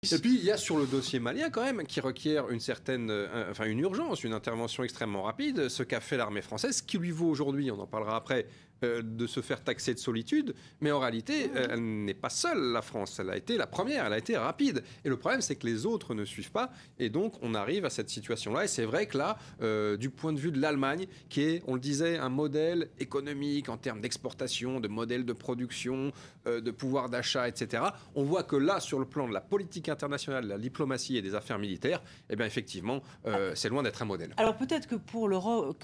Et puis il y a sur le dossier malien quand même qui requiert une certaine, une urgence, une intervention extrêmement rapide, ce qu'a fait l'armée française, qui lui vaut aujourd'hui, on en parlera après, de se faire taxer de solitude, mais en réalité, elle n'est pas seule, la France. Elle a été la première, elle a été rapide. Et le problème, c'est que les autres ne suivent pas, et donc on arrive à cette situation-là. Et c'est vrai que là, du point de vue de l'Allemagne, qui est, on le disait, un modèle économique en termes d'exportation, de modèle de production, de pouvoir d'achat, etc., on voit que là, sur le plan de la politique internationale, de la diplomatie et des affaires militaires, eh bien effectivement, c'est loin d'être un modèle. Alors peut-être que pour l'Europe,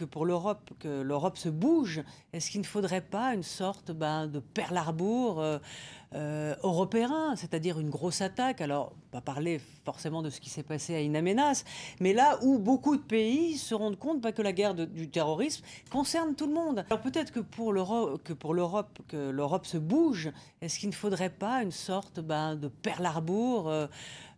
que l'Europe se bouge, est-ce qu'il ne faudrait pas une sorte de Pearl Harbor européen, c'est-à-dire une grosse attaque? Alors, pas parler forcément de ce qui s'est passé à In Amenas, mais là où beaucoup de pays se rendent compte que la guerre du terrorisme concerne tout le monde. Alors peut-être que pour l'Europe, que l'Europe se bouge, est-ce qu'il ne faudrait pas une sorte de Pearl Harbor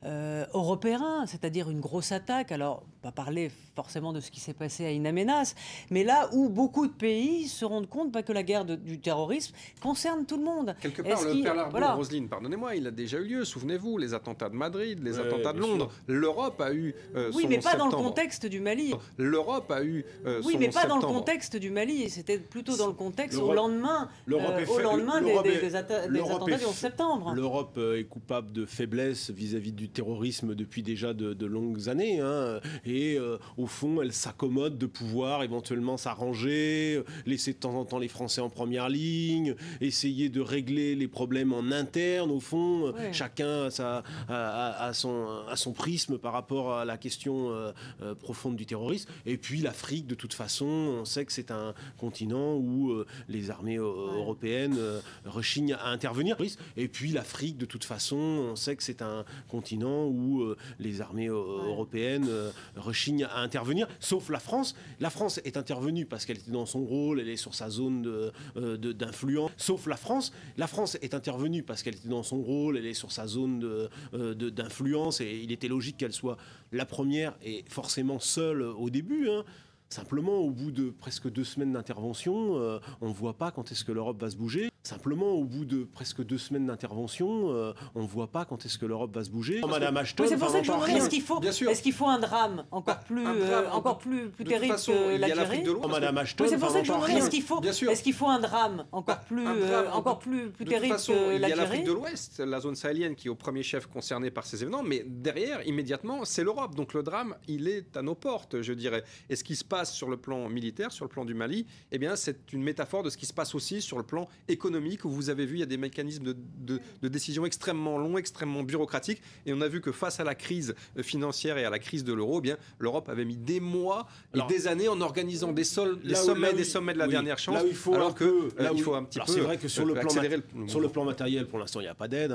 européen, c'est-à-dire une grosse attaque? Alors, pas parler forcément de ce qui s'est passé à In Amenas, mais là où beaucoup de pays se rendent compte que la guerre du terrorisme concerne tout le monde. Quelque part, le Pearl Harbor, Roselyne, pardonnez-moi, il a déjà eu lieu. Souvenez-vous, les attentats de Madrid, les attentats de Londres. L'Europe a eu oui, mais pas dans le contexte du Mali. L'Europe a eu oui, mais pas dans le contexte du Mali. C'était plutôt dans le contexte au lendemain des attentats du 11 septembre. L'Europe est coupable de faiblesse vis-à-vis du terrorisme depuis déjà de longues années. Et au fond, elle s'accommode de pouvoir éventuellement s'arranger, laisser de temps en temps les Français en première ligne, essayer de régler les problèmes en interne. Au fond, chacun a son prisme par rapport à la question profonde du terrorisme. Et puis l'Afrique, de toute façon, on sait que c'est un continent où les armées européennes rechignent à intervenir. Et puis l'Afrique, de toute façon, on sait que c'est un continent où les armées européennes rechignent à intervenir, sauf la France. La France est intervenue parce qu'elle était dans son rôle, elle est sur sa zone d'influence, sauf la France. La France est intervenue parce qu'elle était dans son rôle, elle est sur sa zone d'influence, et il était logique qu'elle soit la première et forcément seule au début. Simplement, au bout de presque 2 semaines d'intervention, on ne voit pas quand est-ce que l'Europe va se bouger. Simplement, au bout de presque 2 semaines d'intervention, on ne voit pas quand est-ce que l'Europe va se bouger. Madame Ashton, c'est pour ça que je voudrais, est-ce qu'il faut un drame encore plus terrible que l'Algérie? Madame Ashton, c'est pour ça que je voudrais, est-ce qu'il faut un drame encore plus terrible que l'Algérie? Il y a l'Afrique de l'Ouest, la zone sahélienne, qui est au premier chef concernée par ces événements, mais derrière, immédiatement, c'est l'Europe. Donc le drame, il est à nos portes, je dirais. Et ce qui se passe sur le plan militaire, sur le plan du Mali, eh bien, c'est une métaphore de ce qui se passe aussi sur le plan économique, où vous avez vu, il y a des mécanismes de décision extrêmement longs, extrêmement bureaucratiques, et on a vu que face à la crise financière et à la crise de l'euro, eh bien, l'Europe avait mis des mois et des années en organisant des sommets de la dernière chance, il faut un petit peu c'est vrai que sur le plan matériel, pour l'instant, il n'y a pas d'aide.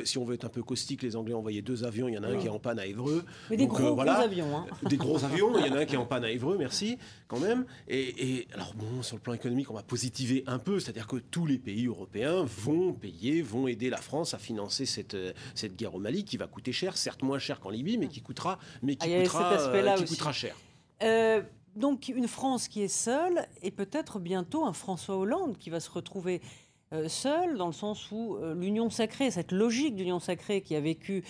Si on veut être un peu caustique, les Anglais ont envoyé 2 avions, il y en a un qui est en panne à Évreux. Mais des gros avions. Des gros avions, il y en a un qui est en panne à Évreux, merci, quand même. Et alors, bon, sur le plan économique, on va positiver un peu, c'est-à-dire que tous les pays européens vont aider la France à financer cette guerre au Mali, qui va coûter cher, certes moins cher qu'en Libye, mais qui coûtera cher. Donc une France qui est seule, et peut-être bientôt un François Hollande qui va se retrouver seul, dans le sens où l'union sacrée, cette logique d'union sacrée qui a vécu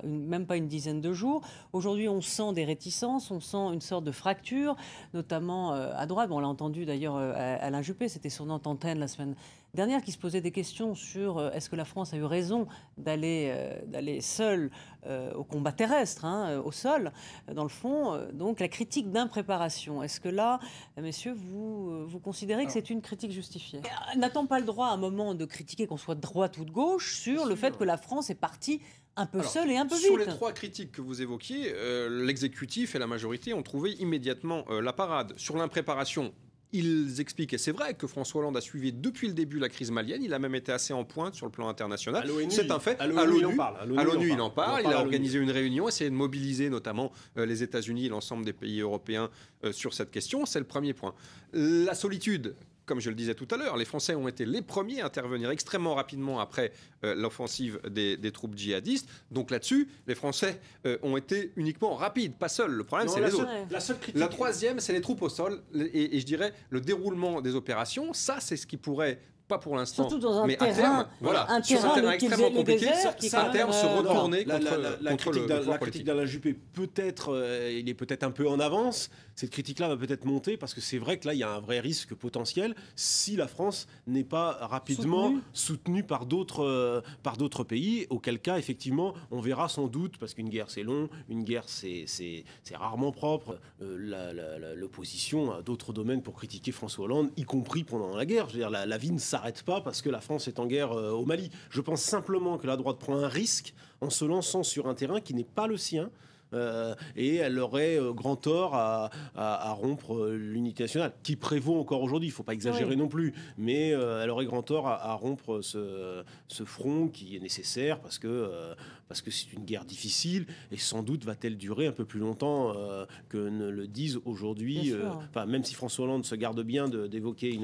même pas une dizaine de jours, aujourd'hui on sent des réticences, on sent une sorte de fracture, notamment à droite. Bon, on l'a entendu d'ailleurs Alain Juppé, c'était son antenne la semaine dernière, qui se posait des questions sur est-ce que la France a eu raison d'aller seule au combat terrestre, au sol, dans le fond. Donc la critique d'impréparation. Est-ce que là, messieurs, vous considérez que c'est une critique justifiée? N'a-t-on pas le droit à un moment de critiquer, qu'on soit de droite ou de gauche, sur le fait que la France est partie un peu seule et un peu vite? Sur les 3 critiques que vous évoquiez, l'exécutif et la majorité ont trouvé immédiatement la parade. Sur l'impréparation, ils expliquent, et c'est vrai que François Hollande a suivi depuis le début la crise malienne, il a même été assez en pointe sur le plan international, c'est un fait. À l'ONU, il en parle, il a organisé une réunion, essayé de mobiliser notamment les États-Unis et l'ensemble des pays européens sur cette question, c'est le premier point. La solitude, comme je le disais tout à l'heure, les Français ont été les premiers à intervenir extrêmement rapidement après l'offensive des troupes djihadistes. Donc là-dessus, les Français ont été uniquement rapides, pas seuls. Le problème, c'est les autres. La troisième, c'est les troupes au sol. Et je dirais, le déroulement des opérations, ça, c'est ce qui pourrait pas pour l'instant, Surtout dans un mais à terrain, terme, voilà, un sur terrain, un terrain le extrêmement Kildare compliqué, désert, qui est ça quand à terme même, se retourner la contre critique le pouvoir critique politique. d'Alain Juppé, peut-être, il est peut-être un peu en avance. Cette critique-là va peut-être monter parce que c'est vrai que là, il y a un vrai risque potentiel si la France n'est pas rapidement soutenue par d'autres pays. Auquel cas, effectivement, on verra sans doute, parce qu'une guerre c'est long, une guerre c'est rarement propre. L'opposition a d'autres domaines pour critiquer François Hollande, y compris pendant la guerre. Je veux dire, la vie ne s'arrête pas parce que la France est en guerre au Mali. Je pense simplement que la droite prend un risque en se lançant sur un terrain qui n'est pas le sien. Et elle aurait grand tort à rompre l'unité nationale, qui prévaut encore aujourd'hui, il ne faut pas exagérer non plus, mais elle aurait grand tort à rompre ce front qui est nécessaire parce que c'est une guerre difficile et sans doute va-t-elle durer un peu plus longtemps que ne le disent aujourd'hui. Même si François Hollande se garde bien d'évoquer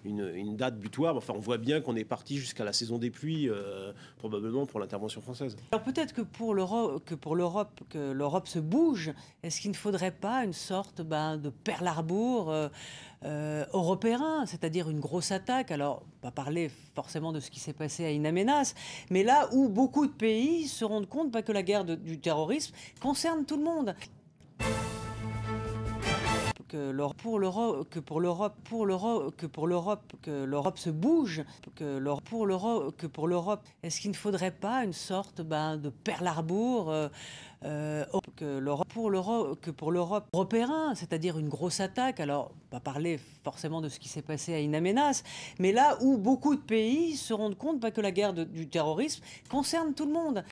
une date butoir, enfin, on voit bien qu'on est parti jusqu'à la saison des pluies, probablement pour l'intervention française. Alors peut-être que pour l'Europe, que l'Europe se bouge. Est-ce qu'il ne faudrait pas une sorte de Pearl Harbor européen, c'est-à-dire une grosse attaque? Alors, on va parler forcément de ce qui s'est passé à In Amenas, mais là où beaucoup de pays se rendent compte que la guerre du terrorisme concerne tout le monde. Que l'Europe se bouge, pour l'Europe, est-ce qu'il ne faudrait pas une sorte de Pearl Harbor pour l'Europe européen, c'est-à-dire une grosse attaque? Alors, on va parler forcément de ce qui s'est passé à In Amenas, mais là où beaucoup de pays se rendent compte que la guerre du terrorisme concerne tout le monde.